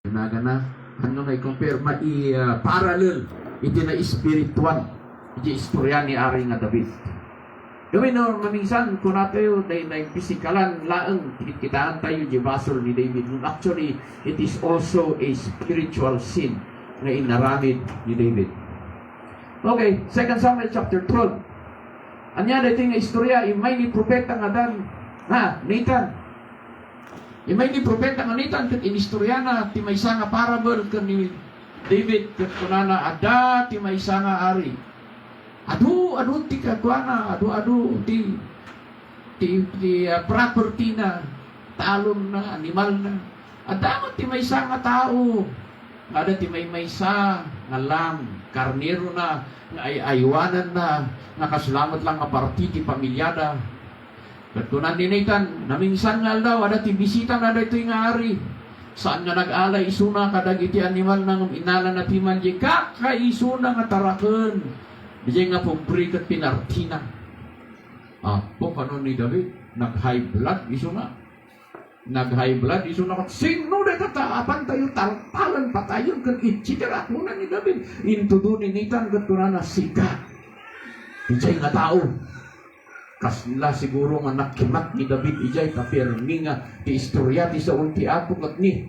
Nagana ano nga i-compare parallel iti na espiritual iti istorya ni Ari nga David. Gawin no minsan kung nato na pisikalan laeng kitaan tayo di basol ni David. Actually it is also a spiritual sin na inaramid ni David. Okay, 2 Samuel chapter 12. Anya dito nga istorya imay ni propeta nga dan Nathan. Imay ni propeta nga Nathan ket inistorya na ti maysa nga parable ken ni David ket kunana ada ti maysa nga ari. Adu ti kagwana, adu ti property na talon na animal na. Ada ti maysa nga tao. Ada ti maysa nga lamb, karnero na nga aywanan na nakasalamat lang nga parti ti pamilyada. Katunan ni Nathan, naminsan nga daw, ada ti bisita na da ito'y nga ari. Saan nga nag-alay isuna kadag iti animal nang inala na timan di kakaisuna nga taraken. Diyan nga pumpri kat pinartina. Po kanon ni David, nag-high blood isuna. Nag-high blood isuna kat sino da tataapan tayo talpalan patayon kat itchitera kunan ni David. Intudo ni Nathan katunan na sika. Diyan nga tao. Kasla siguro nga nakimat ni David ijay kapirmi nga ti istorya ti sa ulti ato kat ni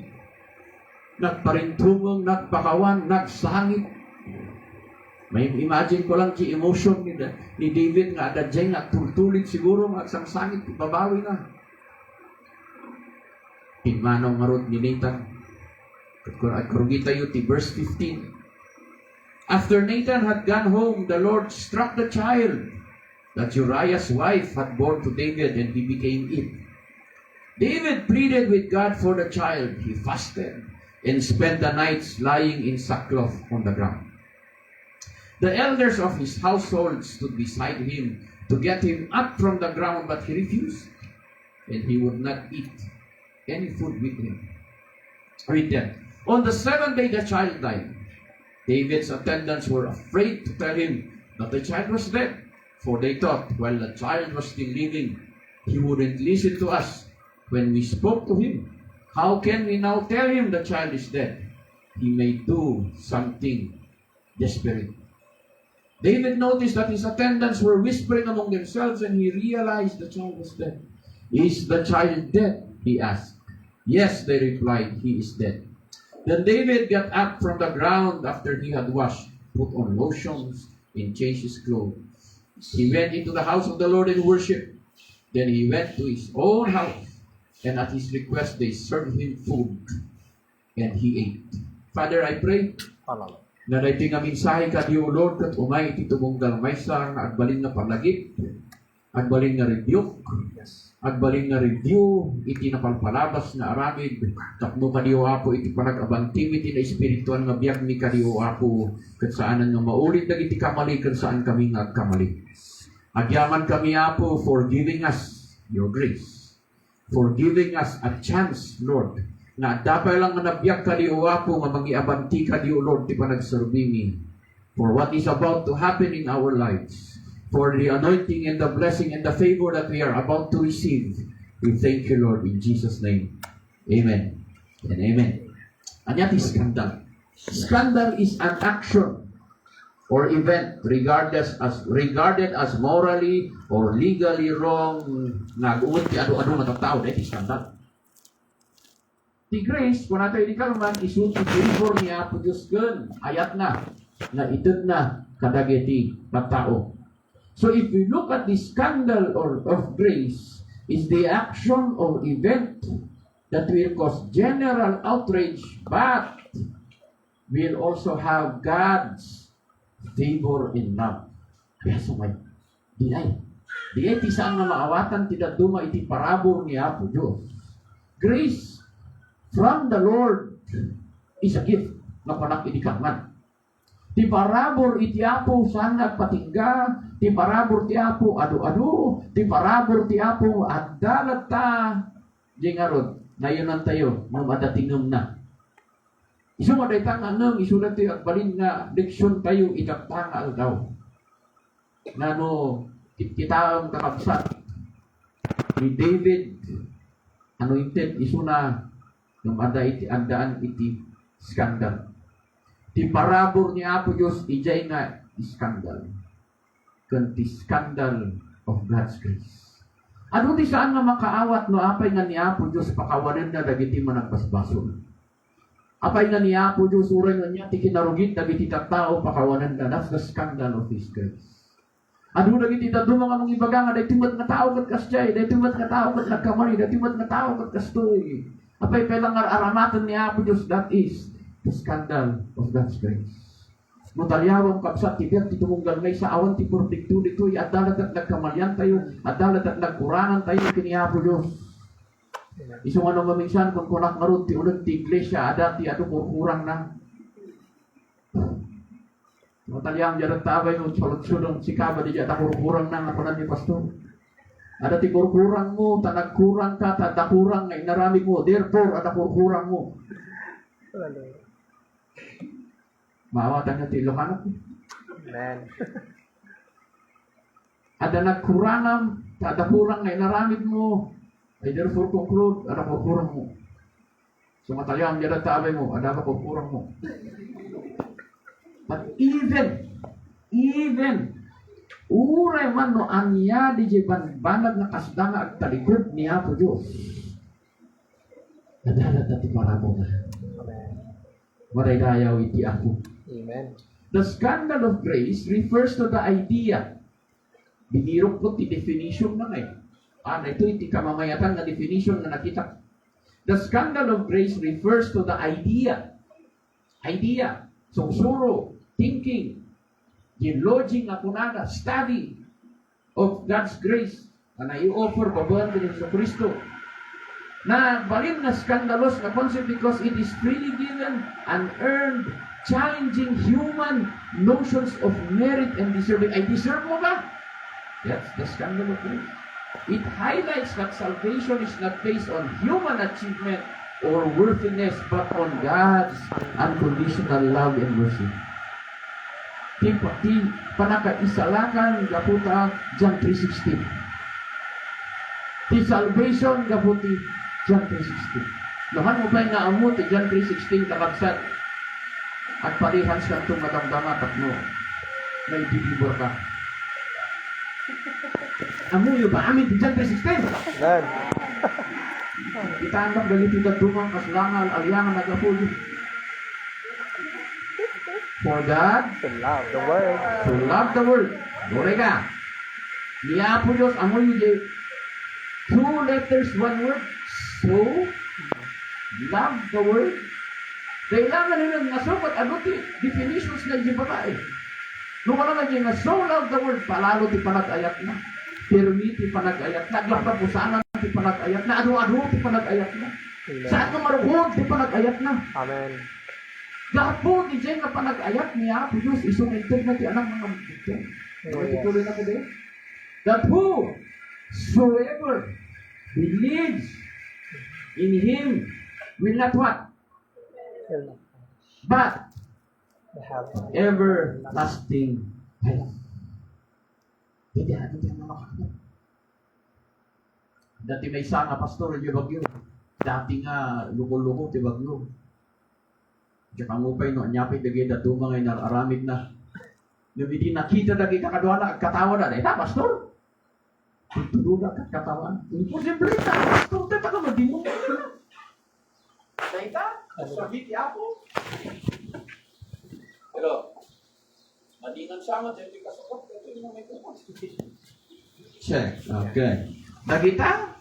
nagparintungong, nagpakawan, nagsangit. May imagine ko lang ti emotion ni David nga ada dyan nga tultulit siguro nga agsang-sangit ibabawi na. Pinmanong marot ni Nathan. At kurugit tayo ti verse 15. After Nathan had gone home, the Lord struck the child that Uriah's wife had born to David, and he became ill. David pleaded with God for the child. He fasted and spent the nights lying in sackcloth on the ground. The elders of his household stood beside him to get him up from the ground, but he refused, and he would not eat any food with them. On the 7th day, the child died. David's attendants were afraid to tell him that the child was dead, for they thought, while the child was still living, he wouldn't listen to us when we spoke to him. How can we now tell him the child is dead? He may do something desperate. David noticed that his attendants were whispering among themselves, and he realized the child was dead. Is the child dead? He asked. Yes, they replied, he is dead. Then David got up from the ground after he had washed, put on lotions, and changed his clothes. He went into the house of the Lord and worshiped. Then he went to his own house, and at his request they served him food, and he ate. Father, I pray na dahil nga minsahe ka di o Lord kat umay iti tumunggal maysa nga agbalin nga palagip, agbalin nga rebuke, agbalin nga review, iti napalpalabas nga aramid, tapno ka di o Apo iti panag-abantim iti na espiritual nga biyak ni ka di o Apo, kat saanan nga maulit na iti kamali, kat saan kami nga kamali. Agyaman kami, Apo, for giving us your grace. For giving us a chance, Lord. Na dapat lang nga nabiyak ka di o Apo, nga mangiabanti ka di o Lord, di pa nagservimi. For what is about to happen in our lives. For the anointing and the blessing and the favor that we are about to receive. We thank you, Lord, in Jesus' name. Amen. And amen. Anyat is scandal. Scandal is an action or event regarded as morally or legally wrong, nag-uot ti adu-adu nga tawo, that is scandal. Ti grace, kung nato di kalman, isun ti favor niya po Diyos ken, ayat na idud na kadagiti tao. So if we look at the scandal of grace, is the action or event that will cause general outrage, but will also have God's favor in love. Kaya sumay, di ti saan nga maawatan ti daduma iti parabor ni Apo Diyos. Grace from the Lord is a gift na panak idikakman. Ti parabor iti Apo saan nagpatingga, ti parabor ti Apo adu-adu, ti parabor ti Apo adalata, di nga rod, nayonan tayo, mamadatingam na. Isu mo day tanga ng isulat tayo at balin nga leksyon tayo itaktangal daw. Nano kita ang kakabsat ni David anointed isu na Nung andaan iti skandal. Ti parabor ni Apo Diyos, ijay nga skandal. Kanti skandal of God's grace. Ano ti saan nga makaawat no apay nga ni Apo Diyos pakawanan na dagiti managbasbasol. Apay nga ni Apo Diyos uray nga niya ti kinarugit dagiti tattao pakawanan na. That's the scandal of His grace. Ano dagiti dadto mga mong ibaga nga dahil timat nga tao kat kasyay, dahil timat nga tao kat nagkamali, dahil timat nga tao kat kastoy. Apay pelang aramatan ni Apo Diyos, that is the scandal of God's grace. Mutalyawang kapsat, tibiyat, titumunggal ngay sa awan, tipurtikto dito'y, at dalat at nagkamalian tayo, at dalat at nagkurangan tayo, kini Apo Diyos. Isang ano maminsan, kung kunak marun, ti ulit ti iglesia, adati, ato kurkurang na. Mutalyawang jarat tabay mo, salot-sulong, sikaba di jata kurkurang na, nakunan ni Pastor. Ada ti kurkurang mo, tanagkurang ka, tadakurang nga inaramig mo. Therefore, ada kurkurang mo. Maawatan nga ti Ilocano. Amen. Ada nagkurangam, tadakurang nga inaramig mo. Ay therefore conclude, ada kurkurang mo. So matalyang jada tabay mo, ada ka kurkurang mo. But even, uray man no anya di banag na kasdanga at talikod ni Apo Diyos. Nadalat na ti paramo na. Maraydayaw iti ako. Amen. The scandal of grace refers to the idea. Binirok ko ti definition na ngayon. Ito iti kamamayatan na definition na nakita. The scandal of grace refers to the idea. Idea. Sursuro. Thinking. Lodging ako na study of God's grace na i-offer babahan din sa Kristo. Na balin na scandalous na concept because it is freely given and earned, challenging human notions of merit and deserving. I deserve mo ba? That's the scandal of grace. It highlights that salvation is not based on human achievement or worthiness, but on God's unconditional love and mercy. Ti panakaisalakan gaputa John 3:16. Ti salvation gaputi John 3:16. Lahan mo ba nga amo ti John 3:16 kakabsat at parihans kang itong madamdama tatlo na ibibibor ka. Amo yun ba amin ti John 3:16? Amen. Itandang galiti dumang kaslangan alyangan nagapulo. For God To love the world. to love the world. Dore ka. Niya po Diyos, amo yung two letters, one word. So, love the world. Kailangan nila nga so, but ano ti definitions na yung babae. Nung wala nga nga so love the world, palalo ti panag-ayat na. Permi ti panag-ayat na. Glakapusanan ti panag-ayat na. Ano-ano ti panag-ayat na. Saan ka marugod ti panag-ayat na. Amen. Gapo ni Jen na panag-ayat niya, Diyos, isong intog na ti anak ng mga ituloy na ko din. That whosoever believes in Him will not what? But everlasting life. Hindi natin makakita. Dati may isang pastor, di bagyo. Dati nga, luko-luko, di bagyo. Diyan kang upay, no, anyapay dagay na dumangay na aramid na. Nung hindi nakita dagay kakadwa na, katawa na, ita, pastor? Tutulog na katawan. Imposible na, pastor, tata ka magdimong ka na. Ita, sabi ti ako. Pero, madingan sama, hindi ka sakot, ito yung may kumot. Check, okay. Nagita?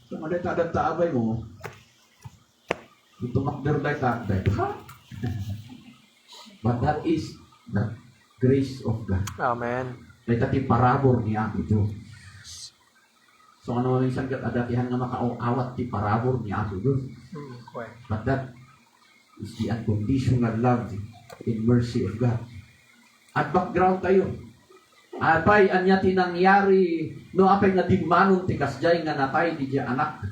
So, madita abay mo, ito makderday takday. But that is the grace of God. Amen. May tati parabor ni Apo Diyos. So ano yung sanggat adatihan nga makaawat ti parabor ni Apo Diyos. But that is the unconditional love and mercy of God. At background tayo. Apay anya tinangyari no apay nga dimmanon ti kasjay nga natay di anak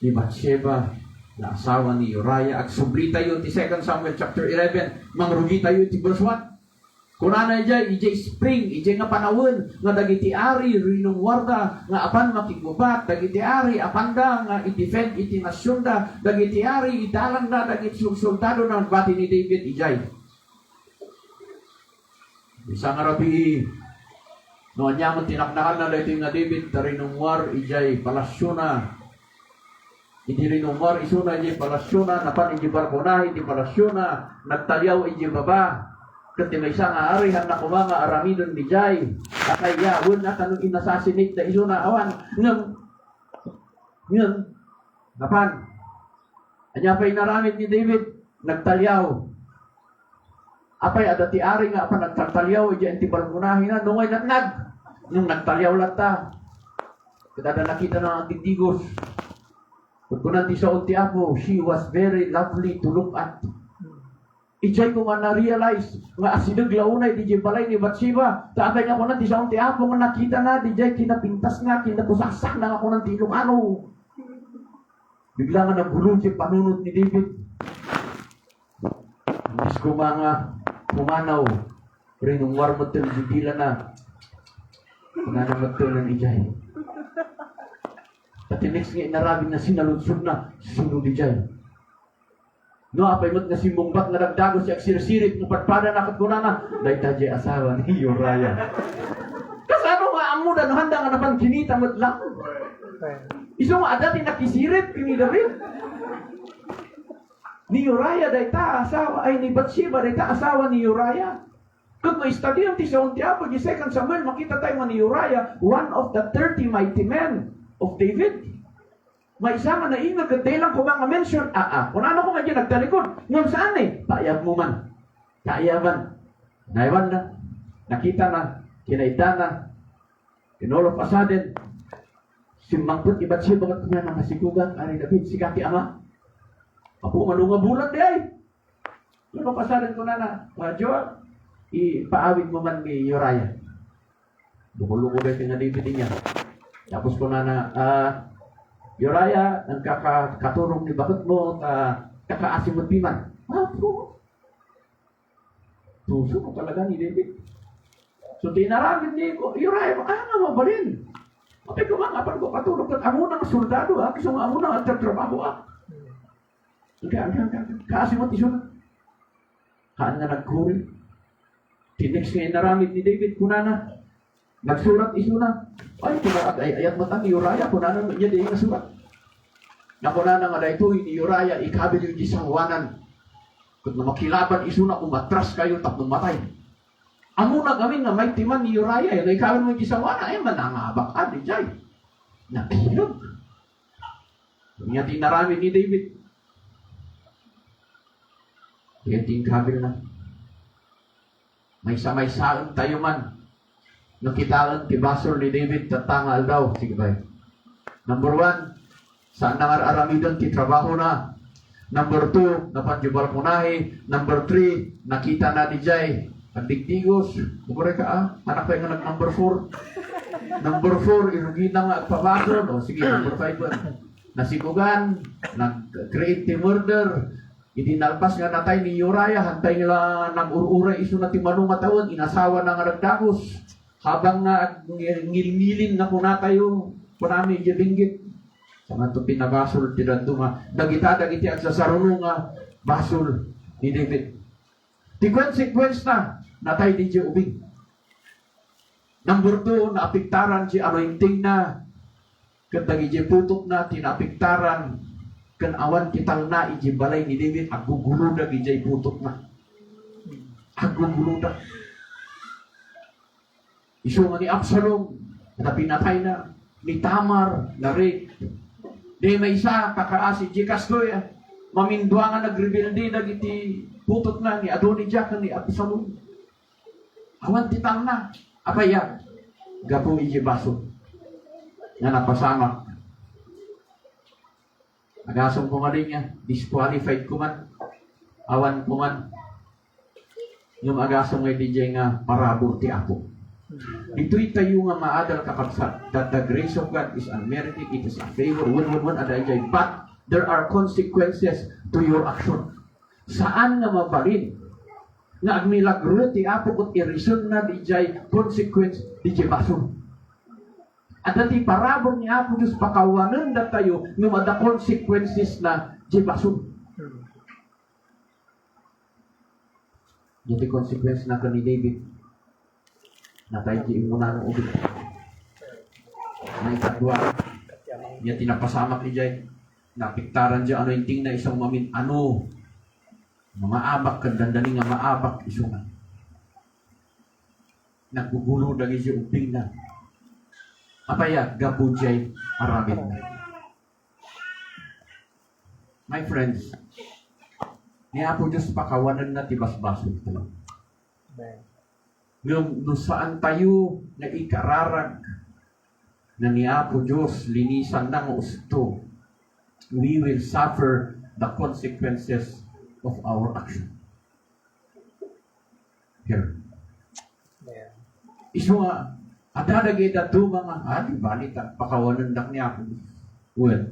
ni Bathsheba, na asawa ni Uriah. At subli tayo ti 2 Samuel chapter 11. Mangrugi tayo ti verse 1. Kunana ijay spring, ijay nga panawon, nga dagiti ari, rinong warda, nga apan makigubat, dagiti ari, apanda, nga i-defend iti nasyon da, dagiti ari, idalang da, dagiti soldado na bati ni David, ijay. Isang arabi, noon niya mong tinaknakan na dito nga David, rinong war, ijay, palasyo na. Iti rinong war, isuna, ijay, palasyo na, napan ijay barkona, iti palasyo na, nagtalyaw, ijay baba. Kasi may isang aarihan na kumanga aramidon ni Jai. Akay yawon at anong inasasinate na iso na awan. Ngayon, napan. Anya pa'y naramid ni David, nagtalyaw. Apay adati ari nga pa nagtalyaw, diyan tibalmunahin na, nungay natnag. Nung nagtalyaw lata. Kada nakita ng titigos. Kung ti sa unti ako, she was very lovely to look at. Ijay ko nga na-realize nga asidog launay di balay ni Bathsheba. Taatay nga ko na di sa unti apo nga nakita na di jay kinapintas nga kinapusasak na ako ng tilong ano. Bigla nga nagulong si panunod ni David. Mas ko mga pumanaw rinong warmotel bigila na nananamatol ng ijay. Pati next nga inarabing na sinaludsod na sunod ijay. No, apay mo't nga simbungbat nga nagdago siya sirsirip ng patpada na katkunana. Dahil tayo asawa ni Uriah. Kasano nga ang muda no handa nga naman kinita mo't lang. Iso nga adati nakisirip kini David. Ni Uriah dahil ta asawa ay ni Bathsheba dahil ta asawa ni Uriah. Kung may study ang tisaon tiapo, di 2 Samuel, makita tayo nga ni Uriah, one of the 30 mighty men of David. May isa nga nainag at lang ko mga mention, kung ano ko nga dyan nagtalikod, ngayon saan eh? Paayab mo man. Kaayaban. Naiwan na. Nakita na. Kinaita na. In all of a sudden, simbangpot iba't siya bagat niya ng masigugan, ari David, sikati ama. Ako manunga bulan di ay. In all of a sudden ko na, Joel, ipaawid mo man ni Uriah. Bukulugo ba yung David niya. Tapos ko na, Uriah, ang kakaturong ni bakit mo, kakaasim mo piman. Tuso ko talaga ni David. So, tinaramid ni Uriah, nga mabalin. Okay, kung nga, kapag ko katulog, at amo ng soldado, kasi nga amo ng trabaho, kaasim mo tiso na. Kaan nga nagkuri. Tinex nga inaramid ni David, kunana, nagsurat iso na. Ay, ayat matang ni Uriah, kunana niya din yung nasurat. Na kunana nga na ito, ni Uriah, ikabil yung gisangwanan. Kung makilaban iso na, umatras kayo, tapos matay. Amo na kami nga may timan ni Uriah, yung ikabil mo yung gisangwanan, ay manangabak ka, di jay. Nakilog. Niya tinarami ni David. Kaya tingkabil na. May samay-saan tayo man. Nakitaan tibasol ni David tatangal daw. Sige ba? Number 1, saan nangar-aramidon ti trabaho na. Number 2, napanjubal punahi. Number 3, nakita na di jay. Pagdigdigos. Bukure ka anak pa yung number 4. Number 4, irugi na nga agpabasol. O sige, number 5. Nasigugan, nag-create the murder. Idinalpas nga natay ni Uriah, hantay nila nag-ururay iso na timanong matawan, inasawa na nga nagdagos. Habang nga ngilingilin na kuna tayo, punami jabinggit. Sama ito pinabasol, tinandunga. Dagiti at sasaruno nga basol ni David. Di consequence na, natay di siya ubing. Number 2, naapiktaran si anointing na. Katagi siya putok na, tinapiktaran. Kan awan kitang na, iji balay ni David, agugulo na, ijay putok na. Agugulo na. Iso nga ni Absalom, na pinatay na, ni Tamar, na rape. Di may isa, kakaasi, Jikastoy, mamindwa nga nag-rebelde, nagiti putot na, ni Adonijah, ni Absalom. Awan titang na, apaya, gapo ijibaso, nga napasama. Agasong ko nga rin niya, disqualified ko man, awan ko man, yung agasong nga DJ nga, parabor ti ako. Ito'y tayo nga maadal kakabsat that the grace of God is unmerited, it is a favor, adayjay, but there are consequences to your action. Saan nga mabalin? nga ang milagro ti Apo ket irison na dijay consequence dijay baso. At dati parabor ni Apo Diyos pakawanan da tayo nga mada consequences na di baso. Jadi consequence na ni David na tayo di muna ng ubig. Na ikatwa, niya tinapasamak ni Jay. Napiktaran dyan ano yung ting na isang mamin. Ano? Mga abak, kandandani nga maabak isungan. Naggugulo na siya ubing na. Apaya, gabu Jay, aramid na. My friends, ni Apo Diyos pakawanan na tibas-baso ito. Amen. Nung saan tayo na ikararag na ni Apo Diyos linisan ng usto, we will suffer the consequences of our action. Here. Amen. Iso nga, adadagay dato mga, di ba nita, pakawanan dak ni Apo Diyos. Well,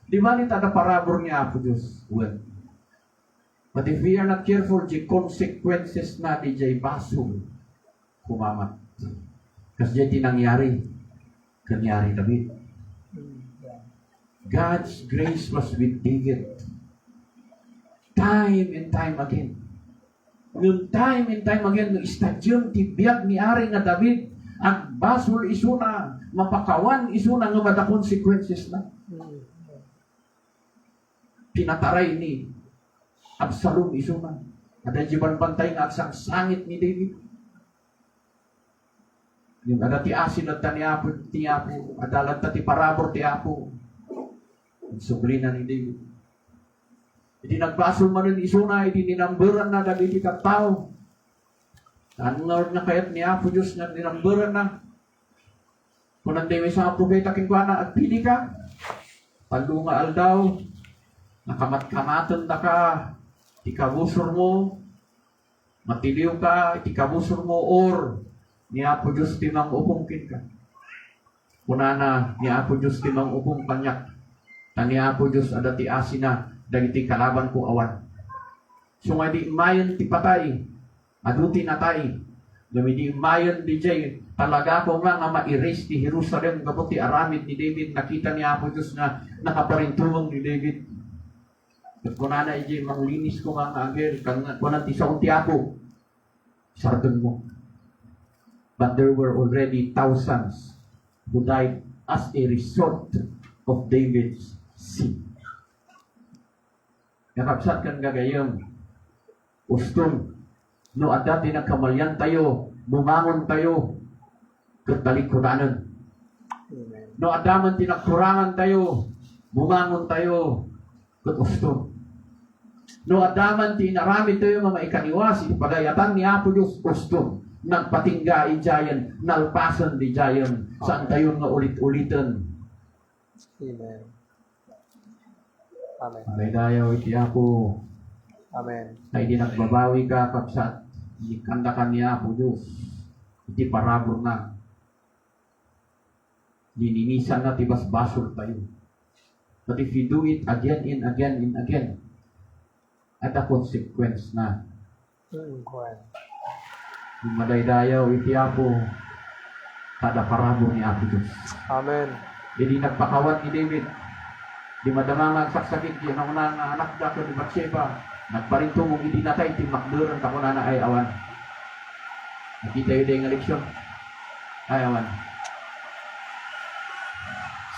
di ba nita na parabor ni Apo Diyos? Well, but if we are not careful, the consequences na di jay baso, kumamat. Kasi jay tinangyari, kanyari David. God's grace was with David. Time and time again. Yung time and time again, yung stadium, tibiyag ni Ari nga David, ang basol isuna, mapakawan isuna nga mada consequences na. Pinataray ni Absalom isuna. Ada jiban bantay nga agsang sangit ni David. Yung ada ti asin at ti Apo, adalat ti parabor ti Apo. Sublina ni David. Hindi nagbasol man ng isuna, hindi ninamberan na David ikataw. Tanungawad na kayat ni Apo Diyos na ninamberan na. Kung nanday may sa propeta kingkwana at pili ka, palunga aldaw, nakamat-kamatan na ka, ikabusor mo, matiliw ka, ikabusor mo, or ni Apo Diyos timang upungkin ka. Kunana, ni Apo Diyos timang upong kanyak. Tani Apo Diyos adati asina, dagiti kalaban ko awan. So nga di mayon ti patay, aduti natay. Gamidi mayon di jay, talaga ko nga ma-erase ti Jerusalem, gabot ti aramid ni David, nakita ni Apo Diyos na nakaparintuwang ni David. At kunana ijay, manglinis ko nga agel, kunan ti saon ti Apo, sardan mo. But there were already thousands who died as a result of David's sin. Nakapsat kan gagayong uston no adati nagkamalyan tayo, bumangon tayo ket balikunanan. No adaman tinagkurangan tayo, bumangon tayo ket uston. No adaman tinarami tayo nga maikaniwas pagayatan ni Apo Dios uston. Nagpatingga ijayan, nalpasan di jayan, saan tayo nga ulit-ulitan. Amen. Amen. Alay dayaw iti Apo. Amen. Ay di nagbabawi ka kapsat. Ikandakan ni Apo Diyos. Iti parabor na. Lininisan na tibas basol tayo. But if you do it again and again and again, at a consequence na. Yung madaydayaw iti Apo, kada parabor ni Apo Diyos. Amen. Hindi nagpakawat ni David. Di madamang nagsaksakit yun ang unang anak dako ni Bathsheba. Nagparinto mong hindi natay ti makduran tako na ay awan. Nakita yun yung eleksyon. Ay awan.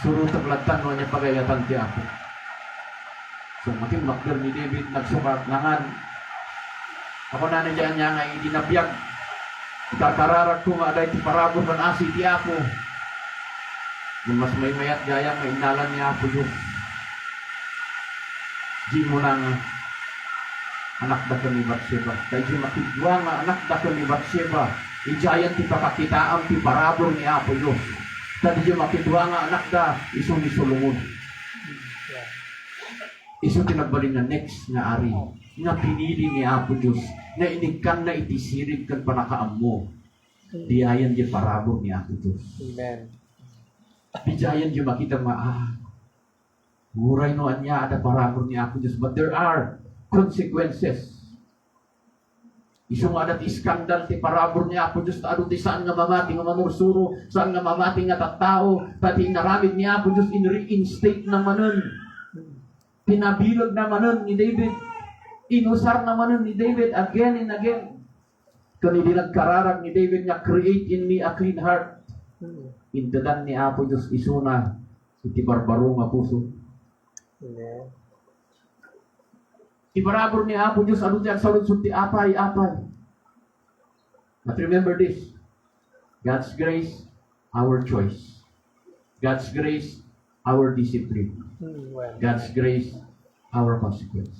Surutang latan mo niya pagayatan ti Apo. So mating makdur ni David nagsukat nangan. Ako na nandiyan niya nga hindi nabiyag. Kakararag ko nga dahil ti parabor man asi ti Apo. Yung mas may mayat gaya may inalan ni Apo Diyos. Di mo nang anak da ko ni Bathsheba. Kaya di makidwa nga anak da ko ni Bathsheba. Ijayan ti pakakitaam ti parabor ni Apo Diyos. Kaya di makidwa nga anak da iso ni Solomon. Iso tinagbali na next nga ari. Nga pinili ni Apo Diyos. Na inikan na itisirib kan panakaam mo. Diayan di parabor ni Apo Diyos. Amen. Bijayan di makita muray no anya ada parabor ni Apo Diyos. But there are consequences. Isu nga dati iskandal ti parabor ni Apo Diyos ta adu ti saan nga mamati nga mamursuro, saan nga mamati nga tattao, pati naramid ni Apo Diyos in reinstate na manon. Pinabilog na manon ni David. Inusar na manon ni David again and again. Kani nagkararag ni David nga create in me a clean heart. Indadan ni Apo Diyos isuna iti barbaro nga puso. Amen. Ibarabor ni Apo Diyos adu ti agsaludsod ti apay. But remember this, God's grace, our choice. God's grace, our discipline. Well, God's grace, our consequence.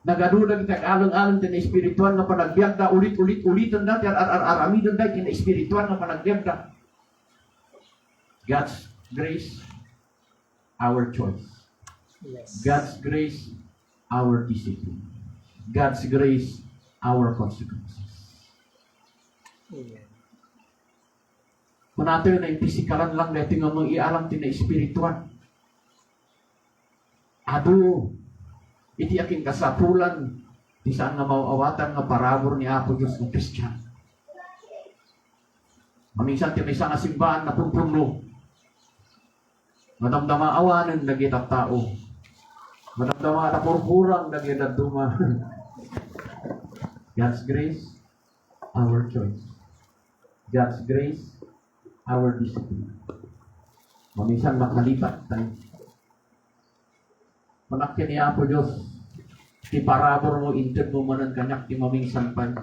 Nagadulag iti alang-alang ti na espiritual nga panagbiag da ulit-ulitan da ti aramidon da ti na espiritual nga panagbiag da. God's grace, our choice. yes. God's grace, our discipline. God's grace, our consequences. Amen. Kung natin na yung pisikalan lang natin nga mga ialang ti na espiritual. Ado, iti aking kasapulan, di saan nga mauawatan nga parabor ni Apo Diyos ng Kristiyan. Maminsan ti may isang simbahan na pupunlo. Madamdama awanan nagitap tao. Madamdama na purpurang nagitap duma. God's grace, our choice. God's grace, our discipline. Maminsan makalipat tayo. Manakyan ni Apo Diyos, ti parabor mo, inted mo manan kanyak, ti maminsan pa.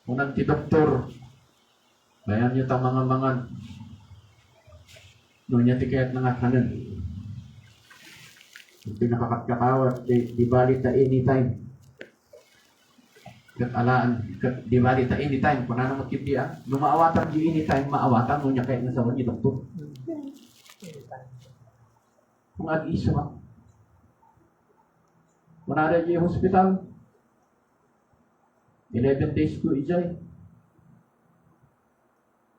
Unang ti doktor, bayan niyo ta mga no niya ti kayat nangakanan. Yung pinakakatkakawat, di bali ta anytime. Di bali ta anytime, kung ano matindi lumaawatan di anytime, maawatan mo niya kayat nasawan ni doktor. Kung ag-iso ka. Kung nada di hospital, 11 days ko ijay.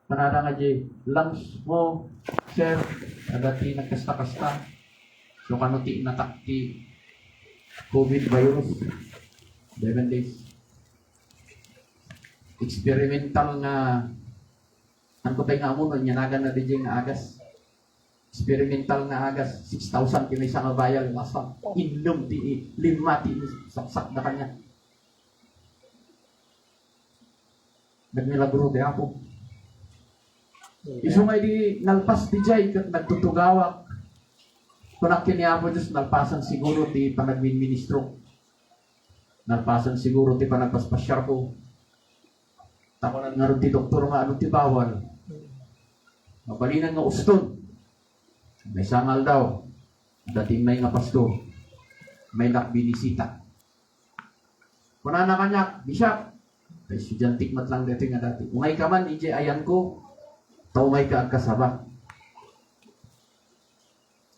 Panada nga di lungs mo, sir, agati nagkasta-kasta. So kanuti natakti COVID virus, 11 days. Experimental nga, ang kutay nga mo, nyanagan na di nga agas. Experimental nga agas, 6,000 kinay sa nga bayal, masang inom ti, lima ti, saksak na kanya. Nagmilagro di ako. Iso nga di nalpas di jay, kat nagtutugawak. Kunakin niya po Diyos, nalpasan siguro ti panagmin-ministro. Nalpasan siguro ti panagpaspasyar ko. Takunan nga rin ti doktor nga ano ti bawal. Mabalinan nga uston. May sangal daw. Dating may nga pasto. May nakbinisita. Kuna na kanyak, Bishop. Ay estudiantik mat lang dati nga dati. Umay ka man, ije ayan ko. Taumay ka ang kasaba.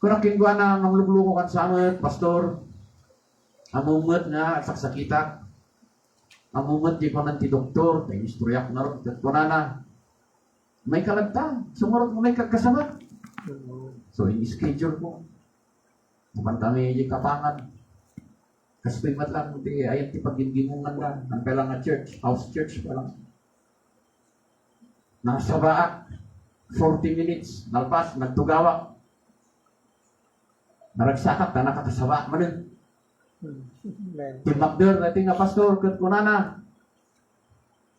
Kuna kingwa na ng lugluko kan sa amin, pastor. Amumot nga, saksakita. Amumot di ko nanti doktor. Ay istoryak na rin. Kuna na. May kalagta. Sumurot mo may kagkasama. So, in-schedule ko. Napantami yung kapangan. Kasi mat lang, ayan ti paggingingungan na. Ang kailang nga church, house church pa lang. Nasa baak, 40 minutes, nalpas, nagtugawak. Naragsakap na nakakasaba man yun. Timakder na nga pastor, kat ko na.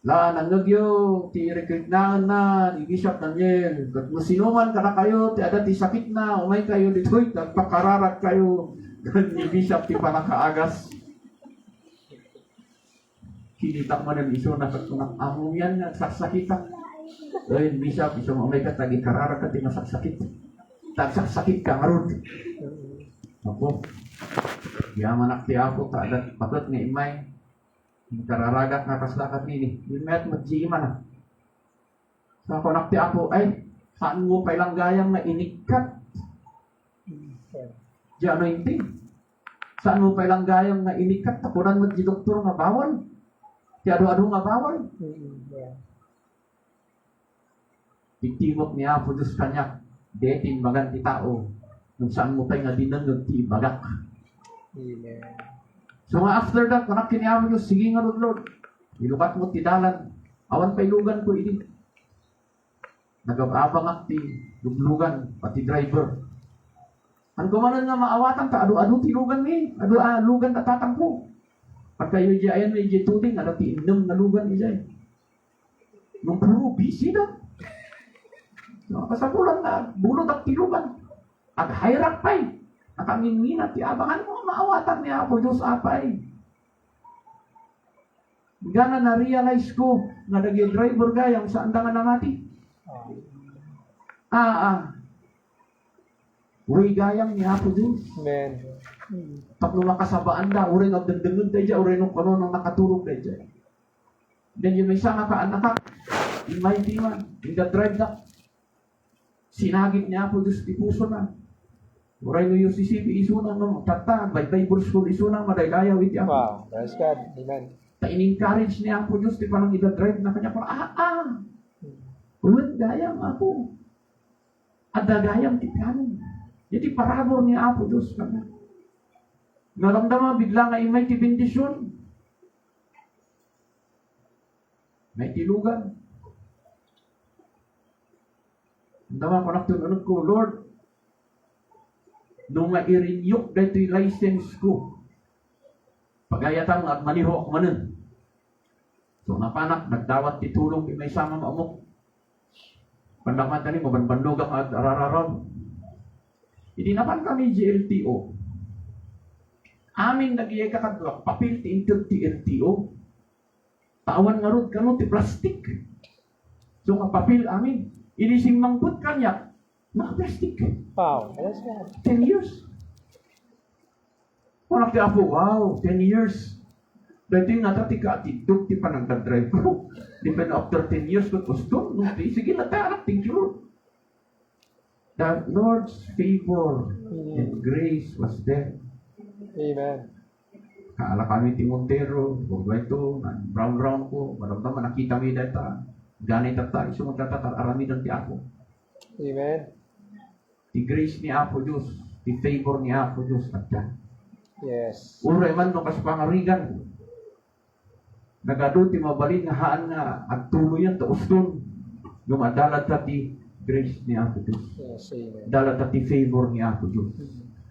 La, nangyagyo, ti recruitnaan na, ni Bishop Daniel. Kat mo sinuman ka na kayo, ti ada ti sakit na, umay kayo dito'y, nagpakararat kayo. Ni Bishop ti panakaagas. Kinitak mo ng iso na katunang amo yan, nagsaksakitan. Ay, Bishop, iso mo umay ka, tagi kararat ka ti nasaksakit. Tagsaksakit ka ngarod. Ako, yaman akti ako, tadat patot ni imay. Kararagat na kaslakat nini. Imayat magjiiman na. So ako nakti ako, ay, saan mo pailang gayang na inikat? Di anointing. Saan mo pailang gayang na inikat? Takunan mo di doktor nga bawal. Di ado-ado nga bawal. Itimok niya po Diyos kanya. Detin bagan ti tao. Nung saan mo tayo nga dinanod ti bagak. Amen. So nga after that, kanak kiniamo nyo, sige nga Lord, ilukat mo ti dalan, awan pailugan ko ini. Nagababangak ti luglugan, pati driver. Ang kumanan nga maawatan ka, adu-adu tilugan ni, adu-lugan tatatang ko. Pagka yung ayan may tuding, ano ti indong nalugan ni Jay. Nung puro busy na. So, kasapulan na, bulot at tilugan. At hayrak pa'y. Nakangin ti abangan mo, maawatan niya ako Diyos apay. Gana na-realize ko, nga nag-driver gayang sa andangan ng ati. Uy gayang niya ako Diyos. Amen. Tapos makasabaan da, uring ang dendengin tayo dyan, uring ang kanon ang nakatulog tayo dyan. Then yung may isang anak ka, in my man, in the drive na, sinagit niya ako Diyos, ipuso na. Uray no yung sisipi, isunang no, tata, by Bible school, isunang madaydayaw, iti ako. Wow, praise God. Amen. In-encourage niya ako Diyos, di pa nang ida-drive na kanya, ulit gayang ako. At dagayang tipianon. Jadi parabor niya ako Diyos kanya. Naramdaman bigla nga may tibindisyon. May tilugan. Naman ko naktununod ko, Lord, nung ma-i-renew dito yung license ko, pagayatan at maniho ako manin. So napanak, nagdawat titulong may sama maamok. Pandaman tani mo, banbandogang at arararam. Idinapan kami GLTO. Amin nag-iay kakadwa, papil ti intil ti LTO. Tawan nga rod kano ti plastic. So nga papil amin, inising mangbut kanya, naka-plastic. Wow, praise God. 10 years. Walang ti apo, wow, 10 years. Dati nga ti ka-atidog ti panagdadrive ko. Depende after 10 years, ko gusto. Sige na tayo, thank you Lord. The Lord's favor and grace was there. Amen. Kaala kami ti Montero, bugwa ito, brown ko, maramdaman nakita mi data, ganay tata, iso magtatatar, aramidan ti ako. Amen. Ti grace ni Apo Diyos, ti favor ni Apo Diyos, at yan. Yes. Uray man no kas pangarigan, nagado ti mabalin nga haan nga, at tuluyan ta uston, lumadalat ta ti grace ni Apo Diyos. Yes, amen. Dalat ta ti favor ni Apo Diyos.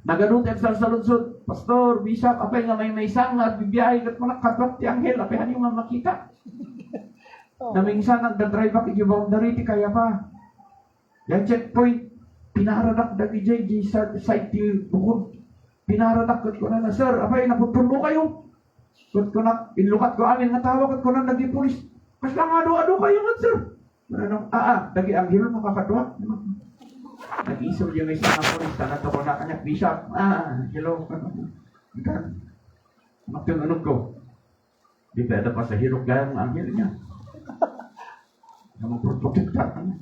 Naganong sa saludsod, Pastor, Bishop, apay nga may isang at bibiyahe kat mga katwap ti anghel, apay hanyo nga makita. Namingsan nagdadrive ako yung boundary ti kaya pa. Yung checkpoint, pinaharadak dagi jay sa site ti bukod. Pinaharadak ko na sir, apay naputulo kayo. Kat ko na, inlukat ko amin, nga tawag ko na nagi pulis. Mas lang ado-ado kayo nga sir. Dagi anghel makakatwap. Nag-isol yung isang kapulis, na ko na kanya, Bishop, hello, ikan, magtununod ko. Di pwede pa sa hirok gaya ng anghel niya. Na magprotekta ka niya.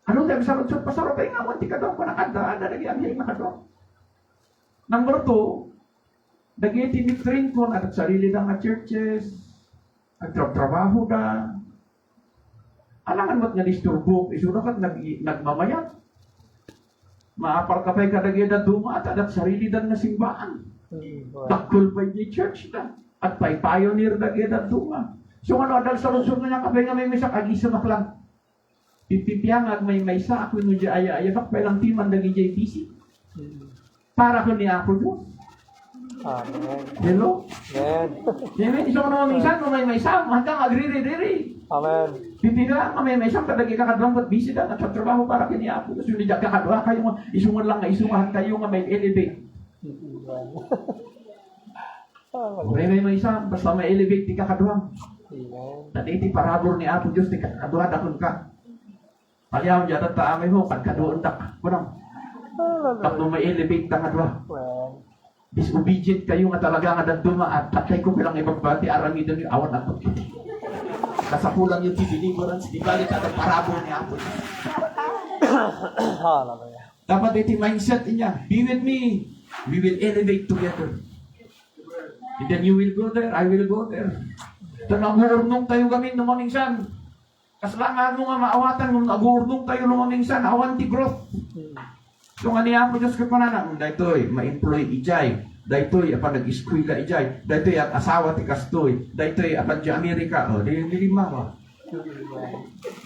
Ano tayo sa lutsot, pasarap ay nga, wanti ka daw, panakanda, nalagi anghel na ka daw. Number 2, nag-itin ni train ko, at sarili na nga churches, nagtrabaho na, alangan mo't nga disturbo, isunakat nagmamayat. Maapar ka pa'y kadagyan duma at adat sarili dan na simbaan. Dakul pa'y di church na. At pa'y pioneer dagyan duma. So ano, adal sa lusog na niya kapay nga may misa, agisamak lang. Pipipiyang may maysa, ako nung di aya-aya, pa'y lang timan dagi JPC. Para ko niya ako doon. Amen. Hello? Amen. Amen. Iso ko naman minsan, may maysa, hanggang agriri-diri. Amen. Pipila ka may isang kadagi kakadwang ba't busy ka at sa trabaho para kiniapo. Tapos yung nidya kakadwa kayo nga, isungan lang nga, isungahan kayo nga may elevate. May isang, basta may elevate di kakadwang. Amen. Tadi iti parabor ni Apo Diyos, di kakadwa dakon ka. Paliyaw niya, taamay mo, pagkadoon tak. Kunang, tapos may elevate kakadwa. Well, Disobedient kayo nga talaga nga daduma at tatay ko bilang ibagbati, aramidan niyo, awan ako. Kasapulan yung deliverance, di balit at parabor ni Apo. hallelujah. Dapat iti mindset niya, be with me, we will elevate together. And then you will go there, I will go there. Ito nag-uurnong tayo kami lumamingsan. Kaslangan mo nga maawatan, nung nag-uurnong tayo lumamingsan, awan ti growth. So nga niya mo Diyos ka panana, daytoy ma-employ ijay, daytoy apan nag-eskwela ijay, daytoy at asawa ti kastoy, daytoy apan di Amerika, o di limawa.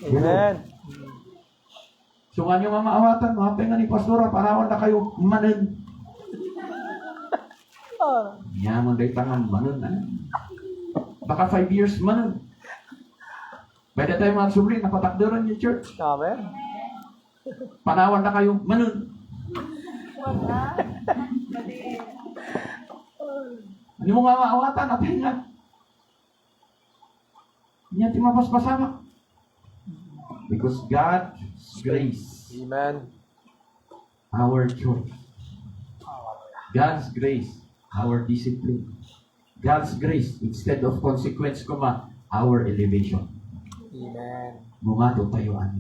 Amen. So nga niyo mamaawatan, mapay nga ni Pastora, parawan na kayo manen. Yaman day tangan manen. Baka 5 years manen. Pwede tayo mga subli, napatakdaran yung church. Amen. Panawan na kayo manen. Hindi mo nga maawatan, apay nga. Hindi natin mapaspasamak. Because God's grace, Amen. our choice. God's grace, our discipline. God's grace, instead of consequence, our elevation. Amen. Bumato tayo ani.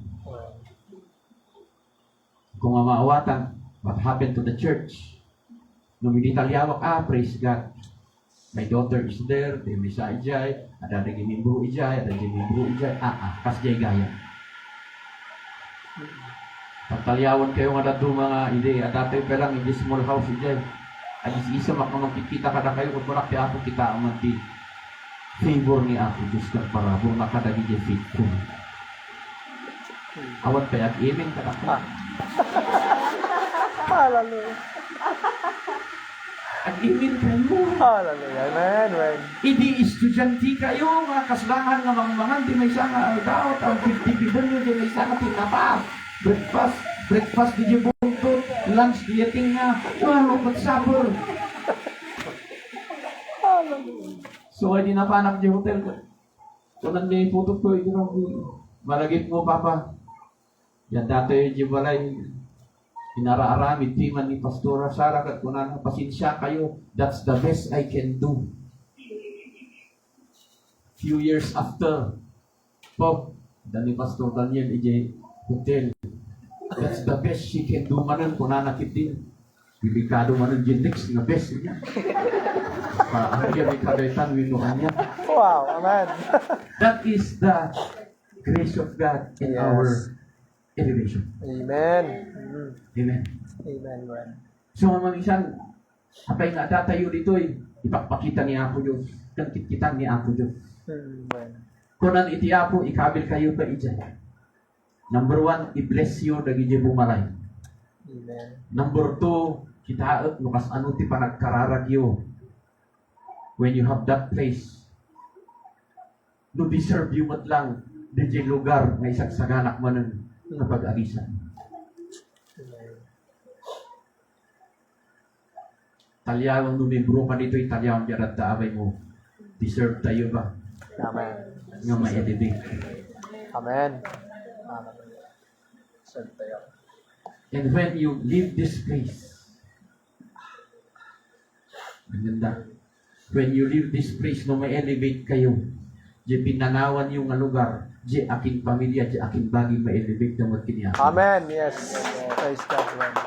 Kung maawatan, what happened to the church? Nung hindi talyawak, praise God. My daughter is there, they may sa ijay, ada naging ijay, kas jay gaya. Pagtalyawan kayo nga dato mga ide, at dati pa lang in this small house ijay. At isa makikita ka na kayo, kung wala kaya ako kita ang manti favor ni ako, Diyos ka para kung nakadagi jay faithful. Awat kaya amen ka na. Hallelujah. At amen kayo. Hallelujah. Amen. Amen. Idi estudyante kayo, mga kaslangan nga mga di may isa nga daot, ang 50 bidon nyo, di may isa nga tinapa. Breakfast di buntot, lunch di yating nga, lupot supper. So ay di napanak di hotel ko. So nandiyan yung putot ko, malagit mo papa. Yan dato yung di balay, inara-aramid, timan ni Pastora Sara, at kung ano, pasensya kayo, that's the best I can do. Few years after, Pope, dan ni Pastor Daniel ije hotel. That's the best she can do manan kung nanakit din. Bibikado manan Jindex na best niya. Ang iya may kadaitan winuhan niya. Wow. Amen. That is the grace of God in Yes. our elevation. Amen. Amen. Amen, Lord. So minsan, apay nga tatayo dito ipakpakita ni Apo Diyos. Kangkit-kitan ni Apo Diyos. Amen. Kunan iti Apo, ikabil kayo pa ijay. Number 1, i-bless you dagi ijay bumalay. Amen. Number 2, kitaot nukas ano ti panagkararagyo. When you have that place, no deserve you mat lang DJ lugar na isagsaganak manan na pag-arisan. Talyawang numibro ka dito, talyawang jarad taabay mo. Deserve tayo ba? Amen. Nga ma-elevate. Amen. Amen. Sir tayo. And when you leave this place, maganda. When you leave this place, no may elevate kayo. Di pinanawan yung nga lugar, di aking pamilya, di aking bagay ma-elevate na magkiniya. Amen. Yes. Praise God, Lord.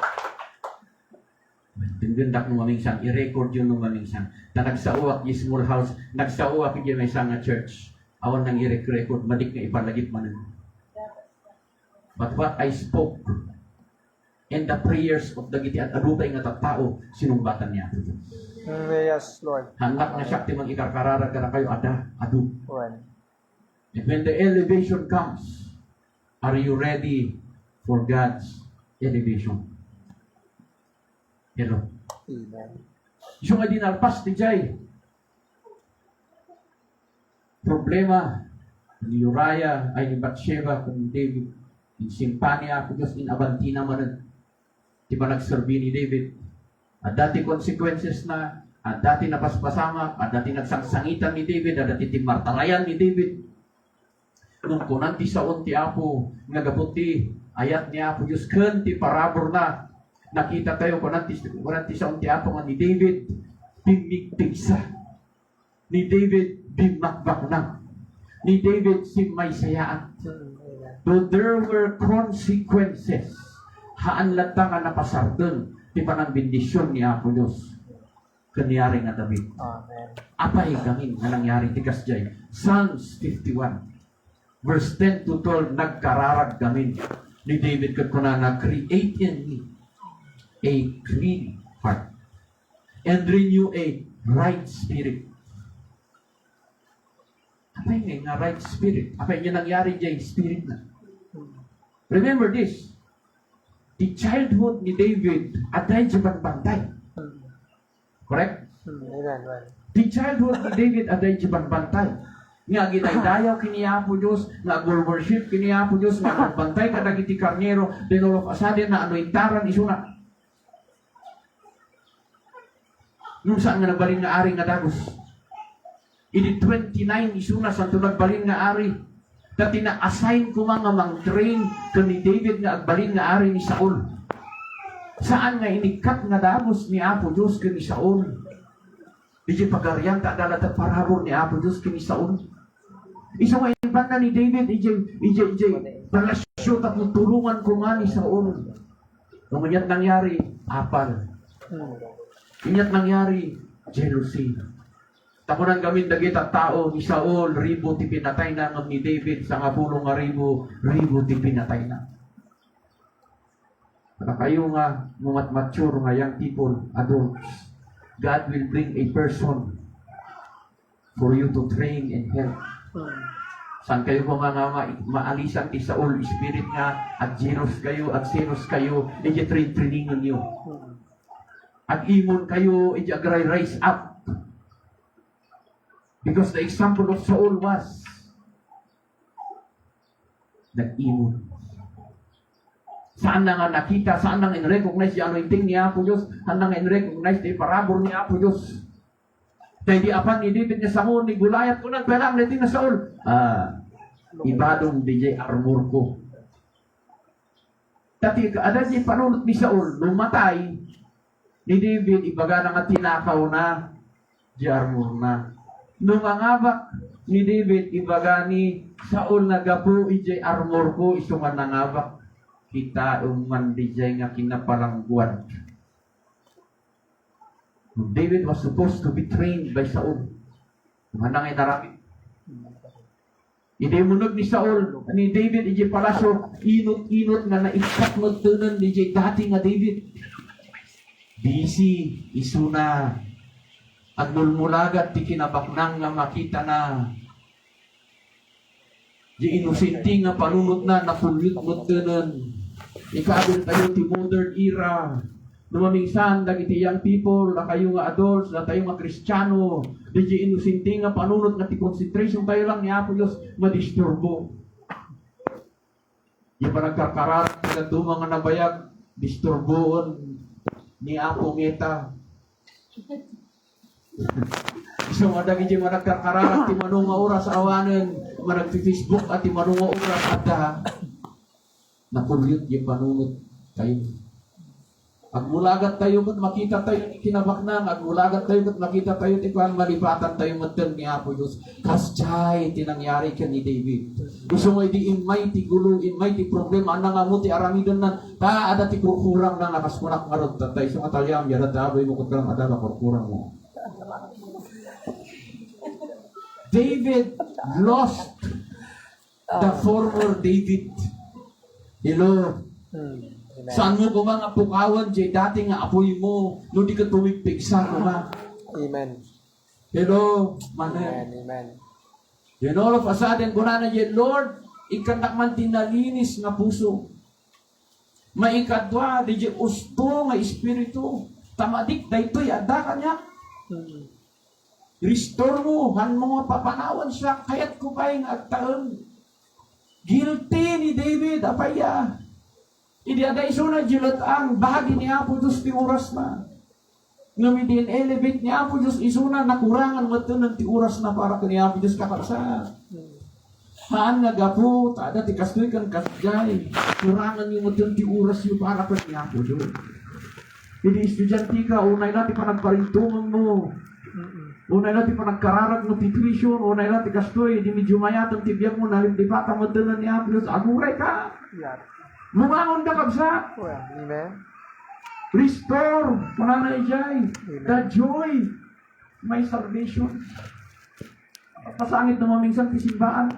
Tingganda kung mamingsan, i-record yun nung mamingsan. Na nagsauwak yung small house, nagsauwak yung may isang church. Awan nang i-record, madik nga ipalagit manan. But what I spoke, and the prayers of the giti at adupay nga tattao, sinumbatan niya. Yes, Lord. Handak na siya, timang ikarkararag ka na kayo, adu. When? And when the elevation comes, are you ready for God's elevation? Hello. Amen. Yung nga dinalpas ni Jai. Problema ni Uriah, ay ni Bathsheba, kung David, in Simpania, kung Diyos in Avantina man, di ba nagserbi ni David? At dati consequences na, at dati napaspasama, at dati nagsangsangitan ni David, at dati timartalayan ni David. Nung kunanti sa unti Apo, nga gabuti, ayat ni Apo Diyos, kanti parabor na, nakita tayo kunanti sa unti Apo nga ni David, bimigpigsa. Ni David, bimakbak na. Ni David, may sayaan. Though there were consequences, haan lata ka napasardun, di pa ng bendisyon ni Apo Diyos. Kanyari nga David. Amen. Apay gangin nga nangyari tikas jay. Psalms 51, verse 10 to 12, nagkararag gamin ni David kat kuna na create in me a clean heart and renew a right spirit. Apay nga right spirit? Apay nga nangyari dyan, spirit na. Remember this, the childhood ni David aday dyan bantay. Correct? Amen. Amen. The childhood ni David aday dyan bantay. Nga ginaydayaw kiniyapo Diyos, nga worship kiniyapo Diyos, nga magbantay ka nagiti karnero, then all of a sudden na anointaran isuna. Nung saan nga nagbalin nga ari nga dagos? Ini 29 isuna sa nagbalin nga ari. Dati na-assign ko mga mang-train ka ni David nga agbalin nga ari ni Saul. Saan nga inikat nga dagos ni Apo Diyos ka ni Saul? Di pagarian ta adalat at parabor ni Apo Diyos ka ni Saul. Isa nga iban na ni David, palasyo at tulungan ko nga ni Saul. Nung inyat nangyari, apal. Inyat nangyari, jealousy. Takunan gamin dagit at tao ni Saul, ribo ti pinatay na ng ni David, sa nga pulong nga ribo ti pinatay na. Para kayo nga, mga mature nga young people, adults, God will bring a person for you to train and help. Saan kayo ko nga maalisan ti Saul, spirit nga, at jealous kayo, at seros kayo, i-trainingan nyo. At imon kayo, i-rise up. Because the example of Saul was nag-imon. Saan na nga nakita, saan na nga in-recognize yung anointing ni Apo Diyos, saan na nga in-recognize yung parabor ni Apo Diyos. Dahil di apan ni David niya Saul, ni Gulayat ko nang pelang natin na Saul. Ibadong DJ armor ko. Dati, ada di panunot ni Saul, lumatay, ni David, ibaga na nga tinakaw na, di armor na. Nung angabak ni David, ibaga ni Saul nagapu, ijay armor ko, isuman nangabak. Kita uman DJ nga kinapalangguan. David was supposed to be trained by Saul. Manang ay narami. Hindi munog ni Saul, ni David, iji palasyo, inot-inot nga naikat magtunan ni dati nga David. Busy, isuna, at mulmulagat, ti kinabaknang nga makita na. Di inusinti nga panunot na, napulyot magtunan. Ikabot tayo ti modern era. Lumamingsan, dagiti young people, na kayo nga adults, na tayo nga Kristiyano, di inusinti nga panunot nga ti concentration tayo lang ni Apo Diyos, madisturbo. Yung pa nagkakarat, na mga nabayag, disturboon ni Apo Ngeta. So, madagi mga nagkakarat, ti manong nga oras awanan, managpi-Facebook at ti manong nga oras at napulyot yung panunot tayo. Agmulagat tayo kat makita tayo ni kinabaknang, agmulagat tayo kat makita tayo ti kuan malipatan tayo maten ni Apo Diyos. Kasjay tinangyari ka ni David. Gusto mo di imay ti gulo, imay ti problema, anang amo ti aramidan na, ta ada ti kurkurang na nakasmunak ngarod tatay. So atalyam, yara taboy mo kutrang adala kurkurang mo. David lost the former David. Hello. Saan mo ko mga pukawan, jay dati nga apoy mo, no di ka tumigpigsa ko ba? Amen. Hello, Amen. manen. Amen. Then all of a sudden, kuna na yun, Lord, ikandak man tinalinis nga puso. Maikadwa, di jay usto nga espiritu. Tamadik, daytoy, ada ka niya. Restore mo, han mo nga papanawan siya, kayat ko pa yung agtaon. Guilty ni David, apaya. Idi ada isuna jilat ang bahagi ni Apo Diyos ti oras na. Ngamidin elevate ni Apo Diyos isuna nakurangan mo ng ti oras na para ka ni Apo Diyos kakaksa. Haan nga gapo, tada ti kastoy kan kasjay. Kurangan yung mo ti oras yung para ka ni Apo Diyos. Idi estudyante ka, unay natin panagparintungan mo. Unay natin panagkararag mo ti tuition, unay natin kastoy, di medyo mayatang ti biyag mo, nalimdipata mo ni Apo Diyos, aguray ka. Mumangon ka kabsa. Amen. Restore. Mananay jay. The joy. My salvation. Pasangit na mamingsan ti simbahan.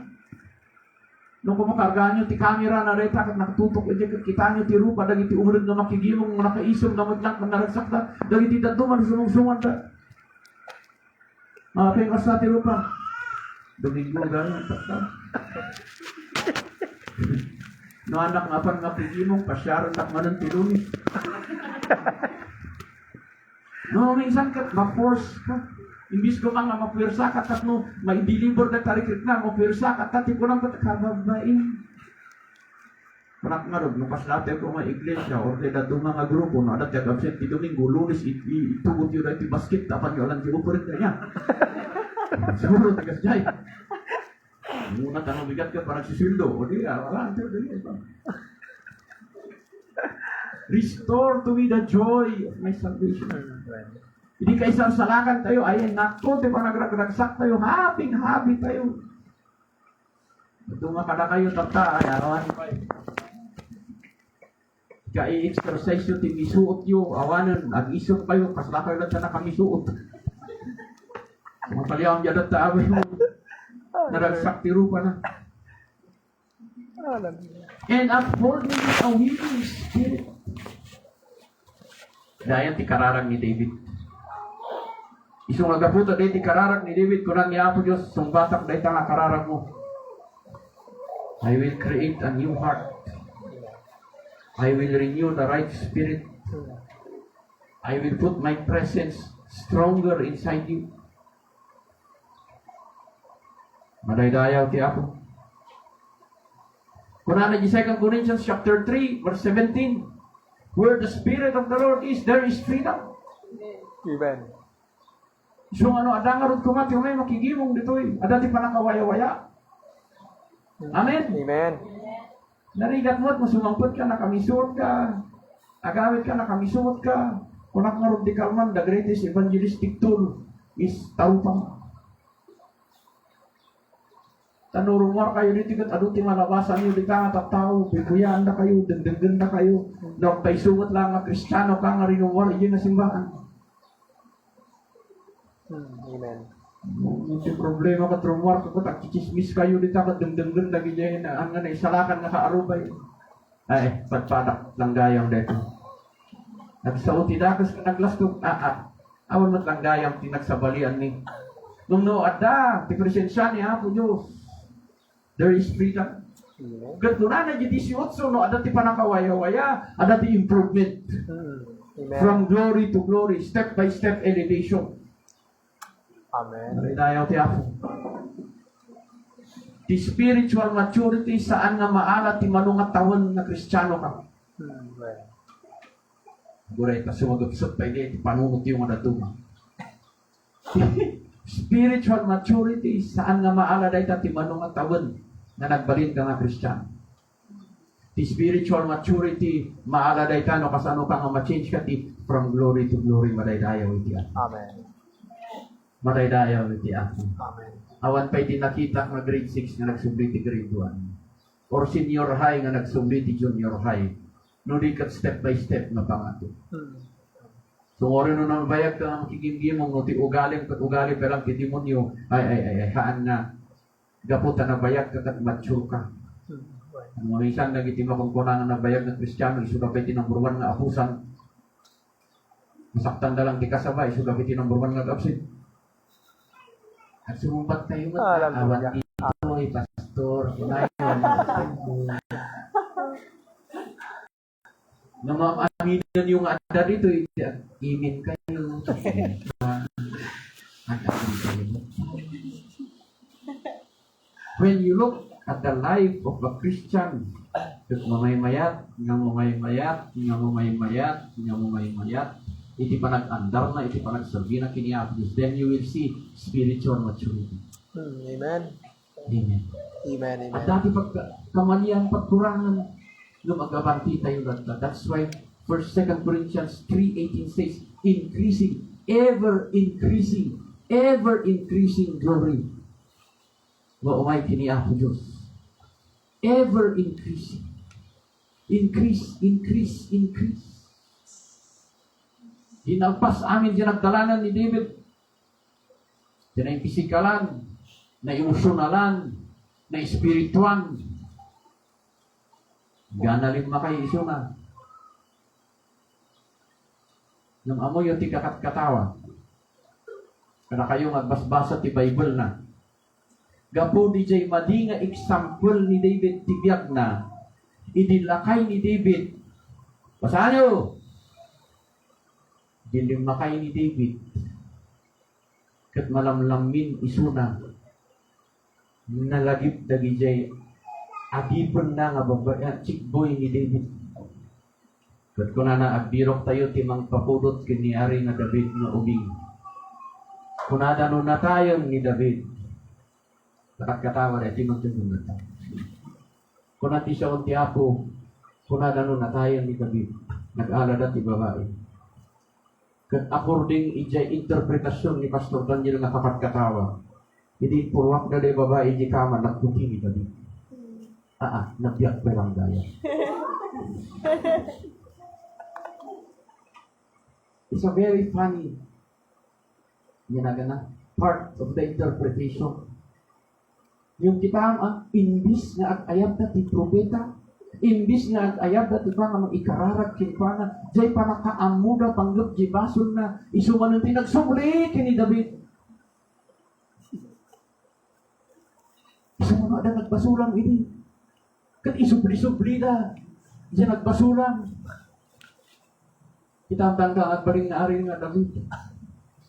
Nung kumakargaan nyo, ti camera na rin, takot nakatutok, kita nyo ti rupa, dagi ti umurad na makigimong, nakaisom, na magnak, naragsak na, dagi ti daduman, sunong-sungan ta. Pengas na ti rupa. Domingo gano'n, takta. No anak nga pa nga pigimong, pasyaron tak manon ti Lunis. No, minsan ka, ma-force ka. Imbis ko nga mapwersa ka, tat no, may deliver na tarikit na, mapwersa ka, tat ikunang katakababain. Panak nga rin, nukas natin ko mga iglesia, or na doon mga grupo, no, adat yung absent, ti Domingo, Lunes, itugot yun na iti basket, tapan nyo lang, di upurit na niya. Siguro, tagas jay. Muna tanong bigat ka, parang sisildo, o di, wala, restore to me the joy of my salvation. Hindi kayo salakan tayo, ayan, nato, di ba nagragsak tayo, happy tayo. Ito nga kada kayo, tata, ay, arawan pa eh. Ka-i-exercise yun, timisuot yun, awanan, ag-isok kayo, pasla kayo lang sa nakamisuot. Mga paliyang dyan at taaway mo, naragsak tiro pa na. And upholding with a willing spirit. Dayan ti kararang ni David. Isong nagaputo day ti kararang ni David, kunang niyapo Diyos, sumbatak day tanga kararang mo. I will create a new heart. I will renew the right spirit. I will put my presence stronger inside you. Madaydayaw ti ako. Kuna na 2 Corinthians chapter 3, verse 17. Where the Spirit of the Lord is, there is freedom. Amen. So adang arot kumati, may makigimong dito eh. Adati pa nakawaya-waya. Amen? Amen. Narigat mo't masumangpot ka, nakamisot ka. Agawit ka, nakamisot ka. Kunak nga di kalman, the greatest evangelistic tool is tarupang. Tanurumar kayo dito kat adu ti malabasan niyo di ka nga tattao, biguyaan na kayo, dendenggen na kayo, nagpaisuot lang nga Kristiyano ka nga rinumar, iyon na simbahan. Amen. Yung problema ka trumar ka tak chichismis kayo dito kat dendenggen lagi diyan ang nga isalakan nga kaarubay. Ay, patpadak lang gayang dito. Nagsauti dakas ka naglastok, awan mo't lang gayang tinagsabalian ni. Nung ada, ti presensya ni Apo Diyos. There is freedom. Gatunan na di 18, no, ada ti panakawaya-waya, ada ti improvement. Amen. From glory to glory, step by step elevation. Amen. Maridayaw ti Apo. Ti spiritual maturity, saan nga maala ti manungat tawon na Kristiyano ka. Amen. Guray, ta sumagutsot pa hindi, ti panungot yung madatuma. Spiritual maturity, saan nga maala dahi ta ti manungat tawon na nagbalin ka nga Kristiyano. The spiritual maturity, maala dahi ta, no, kasano ka nga ma-change ka ti from glory to glory, madaydayaw iti ako. Amen. Madaydayaw iti ako. Amen. Awan pa iti nakita nga grade 6 nga nagsubli ti grade 1. Or senior high nga nagsubli ti junior high. No di kat step by step na pangato. So ori no nang bayag ka ang kigimgimong no ti ugaling kat ugali pelang ti demonyo ay haan na gaputan na bayag ka kat mature ka. Ang minsan nagiti mapagkunangan na bayag ng Kristiyano isuga pa iti number 1 nga apusan. Masaktan na lang ti kasabay isuga pa iti number 1 nga absent. At sumumbat tayo at awan dito ay pastor inayon. Nang maaminan yung ada dito, imin kayo. When you look at the life of a Christian, mamamayat, iti pa nag-andar na, iti pa nagserbi na kiniapos, then you will see spiritual maturity. Amen. Amen. Amen. At Amen. dati kamalian, pagkurangan, lumagabanti tayo dati. That's why 2 Corinthians 3:18 says, ever increasing glory. Waumay kiniapo Diyos. Ever increasing. Increase. Hinalpas amin dyan ang dalanan ni David. Dyan ang pisikalan, na emosionalan, na espirituan, Ganalim makay iso na. Nung amo yung tikakat-katawa. Kana kayo magbasbasa ti Bible na. Gapo di jay madi nga example ni David tibiyag na. Idilakay ni David. Basahan nyo! Dilimakay ni David. Kat malamlamin isuna. Nalagip dagi jay agipon na nga babae, chickboy ni David. Kat kuna na agbirok tayo timang papudot kiniari na David na ubing. Kunada no na tayo ni David. Katawa rin, timang tunong na tayo. Kunati siya unti apo, kunada no na tayo ni David. Nag-alala ti babae. Kat according ijay interpretasyon ni Pastor Daniel nga katawa. Hindi purwak na di babae di kama nagputi ni David. Nabiyak pa lang daya. It's a very funny part of the interpretation. Yung kita ang imbis na agayab na ti propeta, imbis na agayab na ti pa nga ikararag kinpana, jay pa nakaamuda panggap di basun na isuman ng tinagsubli kini David. Isuman na nagbasulang ini. Kat isubli-subli na. Diyan nagbasulang. Kita ang tanda at baring na aring nga David.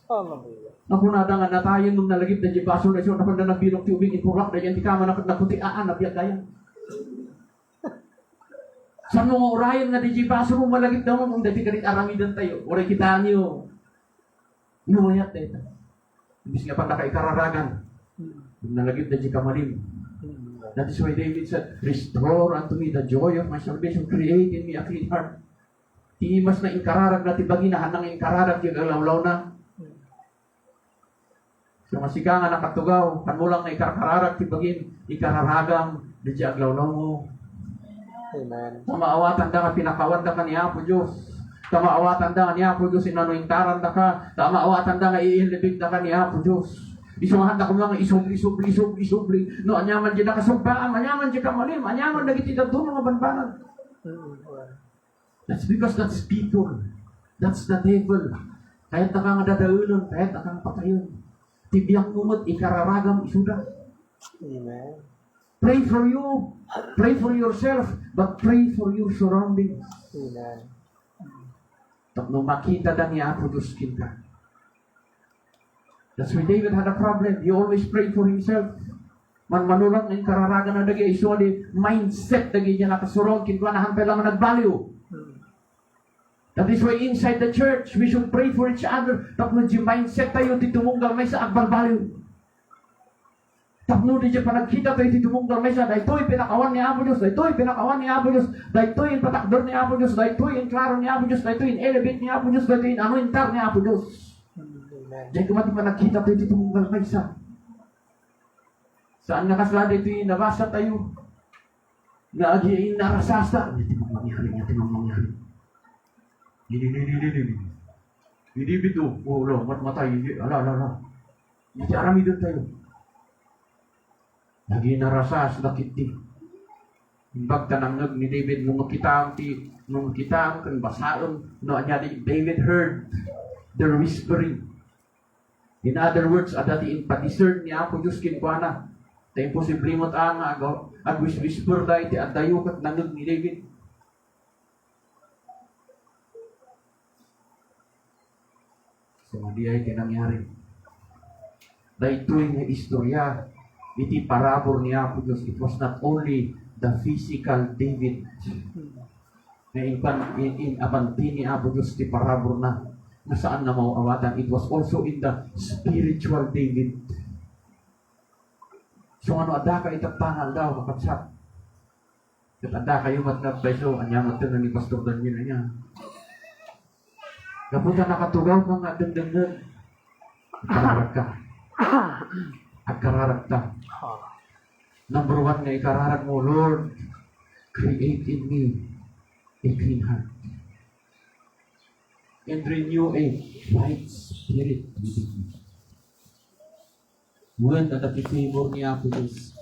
Hallelujah. Nakunada nga natayin nung nalagip na di baso na siya, napanda na bilog ti ubing ipurak na yan, di kama nakunti nabiyag dayan. Sa mga orayan nga di baso mo malagip daw mo, kung dati ka rin aramidan tayo, oray kita niyo. Numayat na ito. Ibig nga pa nakaikararagan. Nalagip na di kamalim. That is why David said, restore unto me the joy of my salvation, create in me a clean heart. Timas na inkararag na tibagi na hanang inkararag yung alawlaw na. So masika nga nakatugaw, kanulang na ikararag tibagin, ikararagang, di siya aglawlaw mo. Amen. Tamaawatan da ka, pinakawan da ka ni Apo Diyos. Tamaawatan da ka ni Apo Diyos, inanuintaran da ka. Tamaawatan da ka, iilibig da ka ni Apo Diyos. Isumahan da ko mga isubli. No, anyaman dyan nakasumpaan, anyaman dyan kamalim, anyaman nagiti da doon mga banbanan. That's because that's people. That's the devil. Kahit na kang dadaunon, kahit na kang patayon. Tibiyang kumot, ikararagam, isuda. Amen. Pray for you. Pray for yourself. But pray for your surroundings. Amen. Nung makita na niya Apo Diyos kita. That's why David had a problem. He always prayed for himself. Manulang ng kararagan na dagi. Usually, mindset dagi niya nakasurong. Kintuan na hampay lang nag-value. That is why inside the church, we should pray for each other. Tapno di mindset tayo, titumunggal may sa agbal-value. Tapno di pa nagkita tayo, titumunggal may sa, dahito'y pinakawan ni Apo Diyos, dahito'y pinakawan ni Apo Diyos, dahito'y patakdor ni Apo Diyos, dahito'y klaro ni Apo Diyos, dahito'y elevate ni Apo Diyos, dahito'y anointar ni Apo Diyos. Diyan kumati pa nagkita tayo, titumunggal may sa. Saan nakasla dito'y nabasa tayo? Naagiin narasasa. Hindi mong mangyari. Hindi bito. Matay. Ala. Hindi arami doon tayo. Lagi narasas, nakiti. Imbag tanangag ni David, nung makita ang kan basaon, no, David heard their whispering. In other words, adati in pa-discern niya ako Diyos kinkuana. Ta imposible mo ta nga whisper da iti adayo kat nangag ni David. So, di ay tinangyari. Dahil nga istorya, iti parabor ni Apo Diyos, it was not only the physical David. Na abanti ni Apo Diyos, iti parabor na saan na mauawatan. It was also in the spiritual David. So, ada ka itapangal daw, kapatsak. Kat ada kayo matnagpaiso, anyamat na ni Pastor Daniel niya. Kapunta nakatugaw ka nga dengdengan. Ikararag ka. Agkararag ta. Number 1 nga ikararag mo, Lord, create in me a clean heart. And renew a right spirit within me. When at the favor ni Apo Diyos,